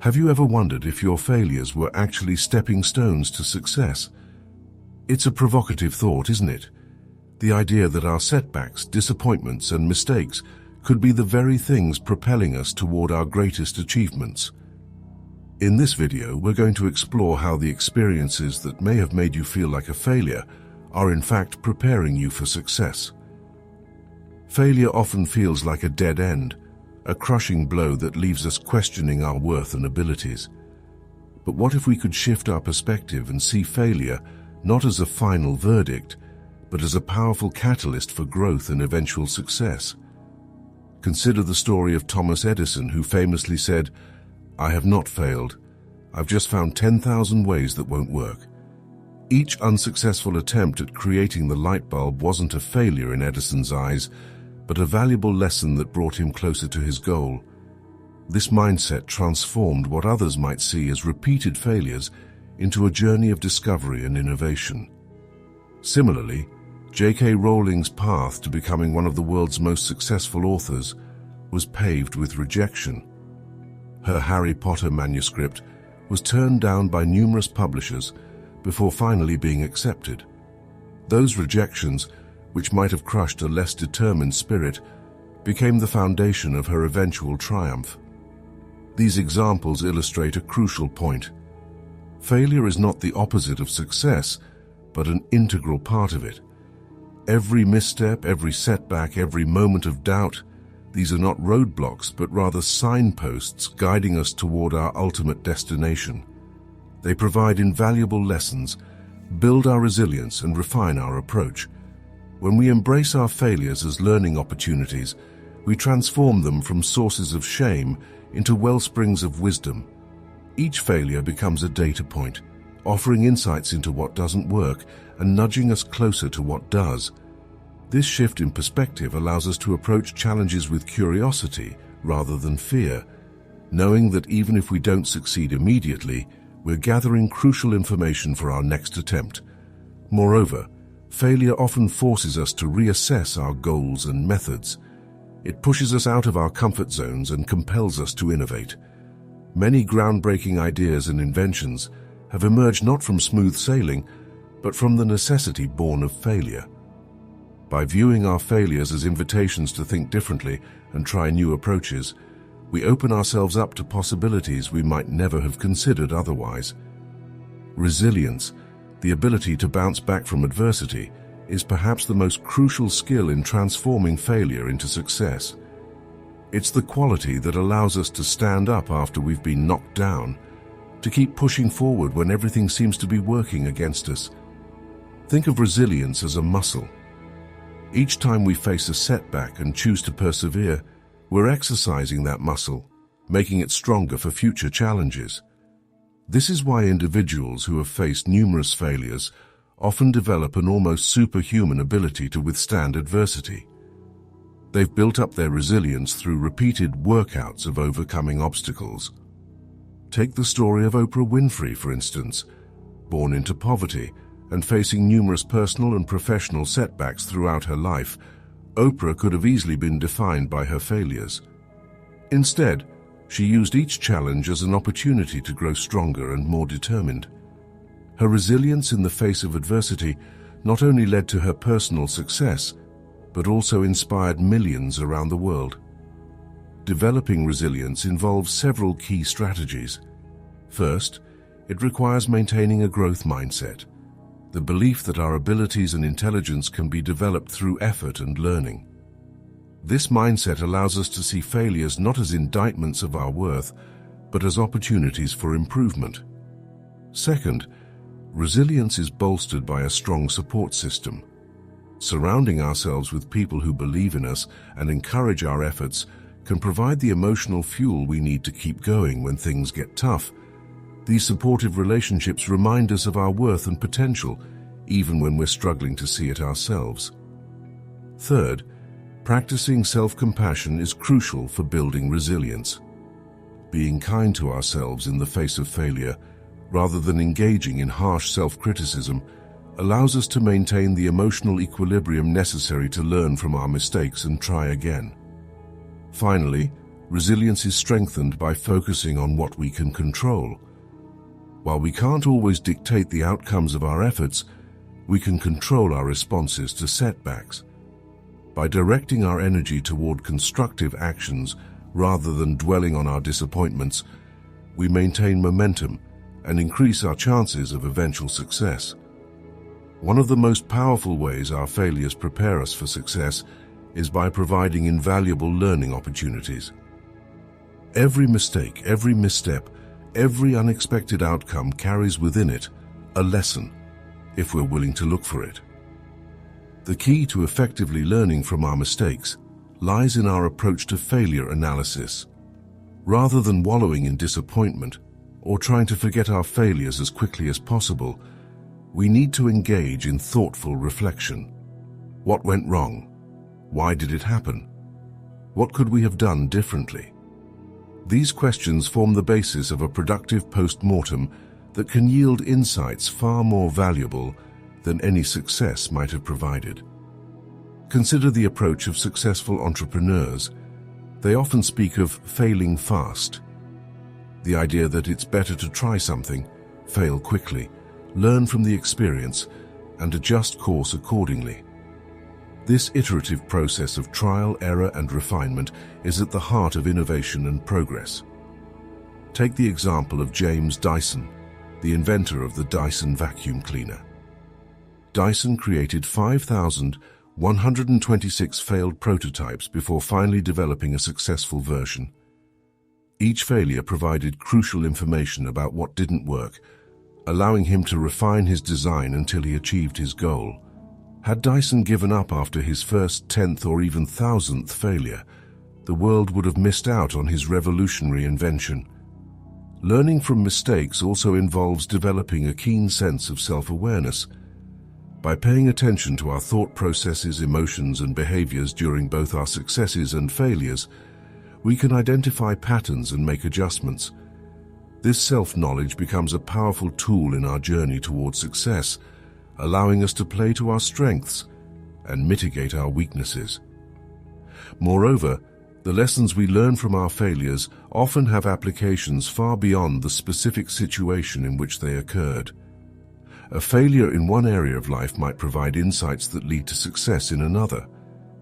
Have you ever wondered if your failures were actually stepping stones to success? It's a provocative thought, isn't it? The idea that our setbacks, disappointments, and mistakes could be the very things propelling us toward our greatest achievements. In this video, we're going to explore how the experiences that may have made you feel like a failure are in fact preparing you for success. Failure often feels like a dead end, a crushing blow that leaves us questioning our worth and abilities. But what if we could shift our perspective and see failure not as a final verdict, but as a powerful catalyst for growth and eventual success? Consider the story of Thomas Edison, who famously said, "I have not failed. I've just found 10,000 ways that won't work." Each unsuccessful attempt at creating the light bulb wasn't a failure in Edison's eyes, but a valuable lesson that brought him closer to his goal. This mindset transformed what others might see as repeated failures into a journey of discovery and innovation. Similarly, J.K. Rowling's path to becoming one of the world's most successful authors was paved with rejection. Her Harry Potter manuscript was turned down by numerous publishers before finally being accepted. Those rejections, which might have crushed a less determined spirit, became the foundation of her eventual triumph. These examples illustrate a crucial point. Failure is not the opposite of success, but an integral part of it. Every misstep, every setback, every moment of doubt, these are not roadblocks, but rather signposts guiding us toward our ultimate destination. They provide invaluable lessons, build our resilience, and refine our approach. When we embrace our failures as learning opportunities, we transform them from sources of shame into wellsprings of wisdom. Each failure becomes a data point, offering insights into what doesn't work and nudging us closer to what does. This shift in perspective allows us to approach challenges with curiosity rather than fear, knowing that even if we don't succeed immediately, we're gathering crucial information for our next attempt. Moreover, failure often forces us to reassess our goals and methods. It pushes us out of our comfort zones and compels us to innovate. Many groundbreaking ideas and inventions have emerged not from smooth sailing, but from the necessity born of failure. By viewing our failures as invitations to think differently and try new approaches, we open ourselves up to possibilities we might never have considered otherwise. Resilience, the ability to bounce back from adversity, is perhaps the most crucial skill in transforming failure into success. It's the quality that allows us to stand up after we've been knocked down, to keep pushing forward when everything seems to be working against us. Think of resilience as a muscle. Each time we face a setback and choose to persevere, we're exercising that muscle, making it stronger for future challenges. This is why individuals who have faced numerous failures often develop an almost superhuman ability to withstand adversity. They've built up their resilience through repeated workouts of overcoming obstacles. Take the story of Oprah Winfrey, for instance. Born into poverty and facing numerous personal and professional setbacks throughout her life, Oprah could have easily been defined by her failures. Instead, she used each challenge as an opportunity to grow stronger and more determined. Her resilience in the face of adversity not only led to her personal success, but also inspired millions around the world. Developing resilience involves several key strategies. First, it requires maintaining a growth mindset, the belief that our abilities and intelligence can be developed through effort and learning. This mindset allows us to see failures not as indictments of our worth, but as opportunities for improvement. Second, resilience is bolstered by a strong support system. Surrounding ourselves with people who believe in us and encourage our efforts can provide the emotional fuel we need to keep going when things get tough. These supportive relationships remind us of our worth and potential, even when we're struggling to see it ourselves. Third, practicing self-compassion is crucial for building resilience. Being kind to ourselves in the face of failure, rather than engaging in harsh self-criticism, allows us to maintain the emotional equilibrium necessary to learn from our mistakes and try again. Finally, resilience is strengthened by focusing on what we can control. While we can't always dictate the outcomes of our efforts, we can control our responses to setbacks. By directing our energy toward constructive actions rather than dwelling on our disappointments, we maintain momentum and increase our chances of eventual success. One of the most powerful ways our failures prepare us for success is by providing invaluable learning opportunities. Every mistake, every misstep, every unexpected outcome carries within it a lesson, if we're willing to look for it. The key to effectively learning from our mistakes lies in our approach to failure analysis. Rather than wallowing in disappointment or trying to forget our failures as quickly as possible, we need to engage in thoughtful reflection. What went wrong? Why did it happen? What could we have done differently? These questions form the basis of a productive post-mortem that can yield insights far more valuable than any success might have provided. Consider the approach of successful entrepreneurs. They often speak of failing fast. The idea that it's better to try something, fail quickly, learn from the experience, and adjust course accordingly. This iterative process of trial, error, and refinement is at the heart of innovation and progress. Take the example of James Dyson, the inventor of the Dyson vacuum cleaner. Dyson created 5,126 failed prototypes before finally developing a successful version. Each failure provided crucial information about what didn't work, allowing him to refine his design until he achieved his goal. Had Dyson given up after his first 10th or even 1,000th failure, the world would have missed out on his revolutionary invention. Learning from mistakes also involves developing a keen sense of self-awareness. By paying attention to our thought processes, emotions, and behaviors during both our successes and failures, we can identify patterns and make adjustments. This self-knowledge becomes a powerful tool in our journey towards success, allowing us to play to our strengths and mitigate our weaknesses. Moreover, the lessons we learn from our failures often have applications far beyond the specific situation in which they occurred. A failure in one area of life might provide insights that lead to success in another.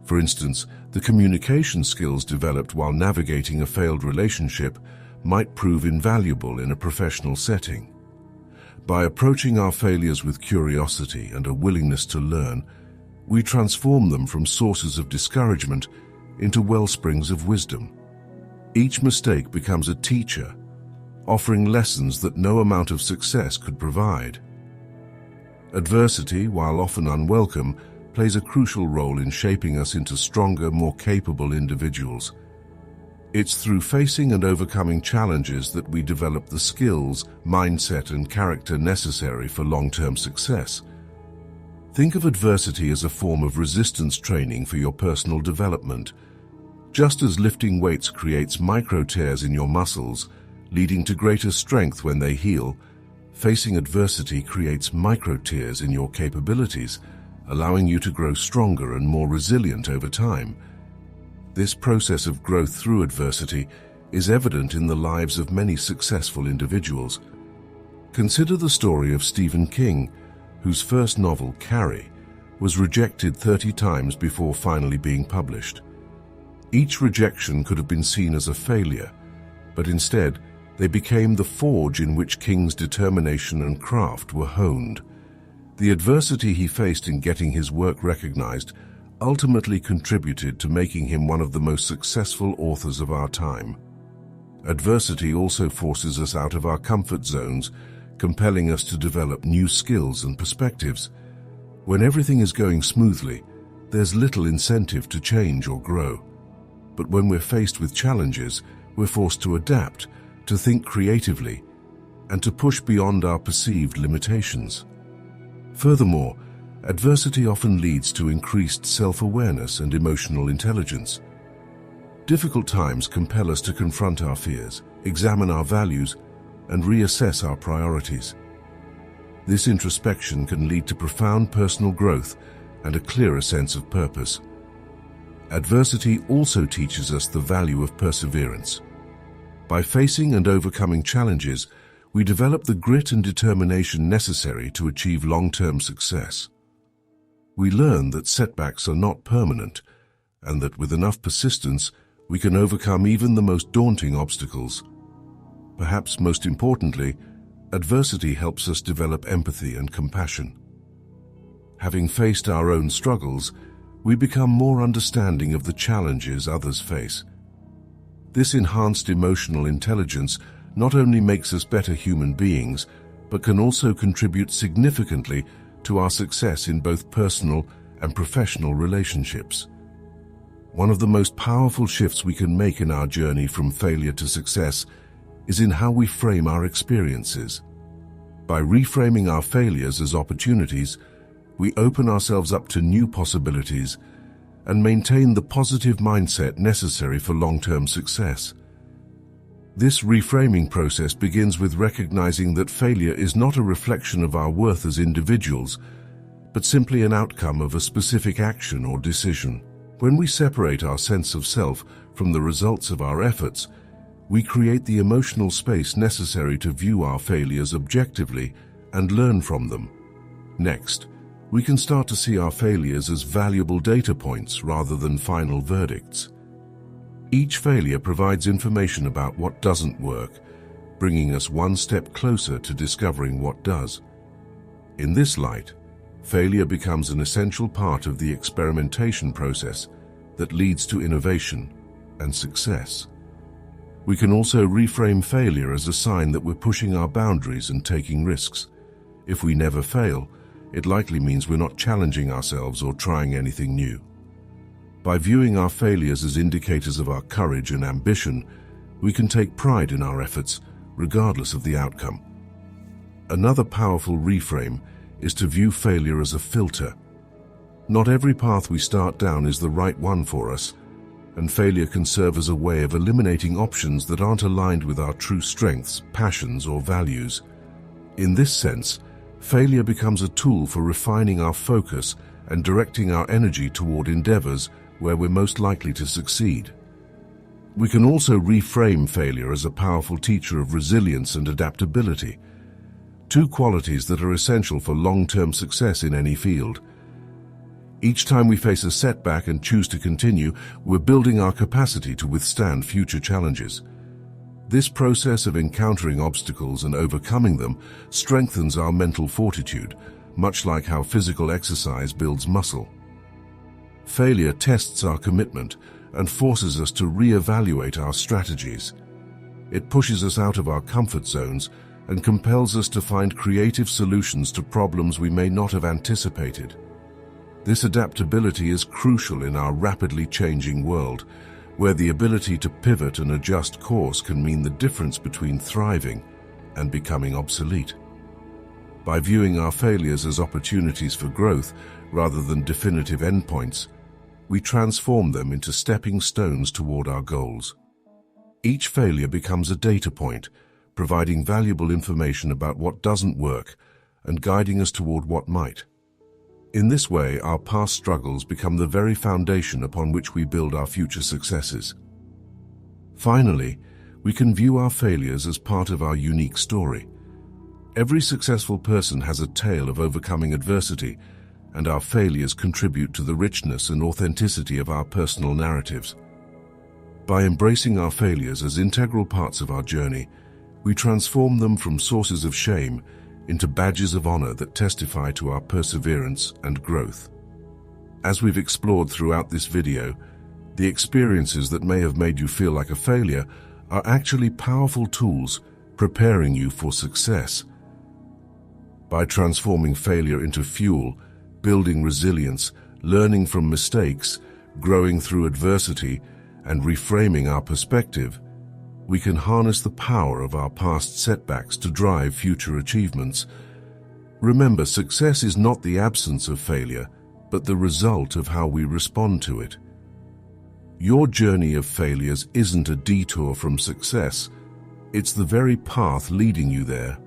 For instance, the communication skills developed while navigating a failed relationship might prove invaluable in a professional setting. By approaching our failures with curiosity and a willingness to learn, we transform them from sources of discouragement into wellsprings of wisdom. Each mistake becomes a teacher, offering lessons that no amount of success could provide. Adversity, while often unwelcome, plays a crucial role in shaping us into stronger, more capable individuals. It's through facing and overcoming challenges that we develop the skills, mindset, and character necessary for long-term success. Think of adversity as a form of resistance training for your personal development. Just as lifting weights creates micro-tears in your muscles, leading to greater strength when they heal, facing adversity creates micro-tears in your capabilities, allowing you to grow stronger and more resilient over time. This process of growth through adversity is evident in the lives of many successful individuals. Consider the story of Stephen King, whose first novel, Carrie, was rejected 30 times before finally being published. Each rejection could have been seen as a failure, but instead, they became the forge in which King's determination and craft were honed. The adversity he faced in getting his work recognized ultimately contributed to making him one of the most successful authors of our time. Adversity also forces us out of our comfort zones, compelling us to develop new skills and perspectives. When everything is going smoothly, there's little incentive to change or grow. But when we're faced with challenges, we're forced to adapt, to think creatively, and to push beyond our perceived limitations. Furthermore, adversity often leads to increased self-awareness and emotional intelligence. Difficult times compel us to confront our fears, examine our values, and reassess our priorities. This introspection can lead to profound personal growth and a clearer sense of purpose. Adversity also teaches us the value of perseverance. By facing and overcoming challenges, we develop the grit and determination necessary to achieve long-term success. We learn that setbacks are not permanent, and that with enough persistence, we can overcome even the most daunting obstacles. Perhaps most importantly, adversity helps us develop empathy and compassion. Having faced our own struggles, we become more understanding of the challenges others face. This enhanced emotional intelligence not only makes us better human beings, but can also contribute significantly to our success in both personal and professional relationships. One of the most powerful shifts we can make in our journey from failure to success is in how we frame our experiences. By reframing our failures as opportunities, we open ourselves up to new possibilities and maintain the positive mindset necessary for long-term success. This reframing process begins with recognizing that failure is not a reflection of our worth as individuals, but simply an outcome of a specific action or decision. When we separate our sense of self from the results of our efforts, we create the emotional space necessary to view our failures objectively and learn from them. Next, we can start to see our failures as valuable data points rather than final verdicts. Each failure provides information about what doesn't work, bringing us one step closer to discovering what does. In this light, failure becomes an essential part of the experimentation process that leads to innovation and success. We can also reframe failure as a sign that we're pushing our boundaries and taking risks. If we never fail, it likely means we're not challenging ourselves or trying anything new. By viewing our failures as indicators of our courage and ambition, we can take pride in our efforts, regardless of the outcome. Another powerful reframe is to view failure as a filter. Not every path we start down is the right one for us, and failure can serve as a way of eliminating options that aren't aligned with our true strengths, passions, or values. In this sense, failure becomes a tool for refining our focus and directing our energy toward endeavors where we're most likely to succeed. We can also reframe failure as a powerful teacher of resilience and adaptability, two qualities that are essential for long-term success in any field. Each time we face a setback and choose to continue, we're building our capacity to withstand future challenges. This process of encountering obstacles and overcoming them strengthens our mental fortitude, much like how physical exercise builds muscle. Failure tests our commitment and forces us to reevaluate our strategies. It pushes us out of our comfort zones and compels us to find creative solutions to problems we may not have anticipated. This adaptability is crucial in our rapidly changing world, where the ability to pivot and adjust course can mean the difference between thriving and becoming obsolete. By viewing our failures as opportunities for growth rather than definitive endpoints, we transform them into stepping stones toward our goals. Each failure becomes a data point, providing valuable information about what doesn't work and guiding us toward what might. In this way, our past struggles become the very foundation upon which we build our future successes. Finally, we can view our failures as part of our unique story. Every successful person has a tale of overcoming adversity, and our failures contribute to the richness and authenticity of our personal narratives. By embracing our failures as integral parts of our journey, we transform them from sources of shame into badges of honor that testify to our perseverance and growth. As we've explored throughout this video, the experiences that may have made you feel like a failure are actually powerful tools preparing you for success. By transforming failure into fuel, building resilience, learning from mistakes, growing through adversity, and reframing our perspective, we can harness the power of our past setbacks to drive future achievements. Remember, success is not the absence of failure, but the result of how we respond to it. Your journey of failures isn't a detour from success. It's the very path leading you there.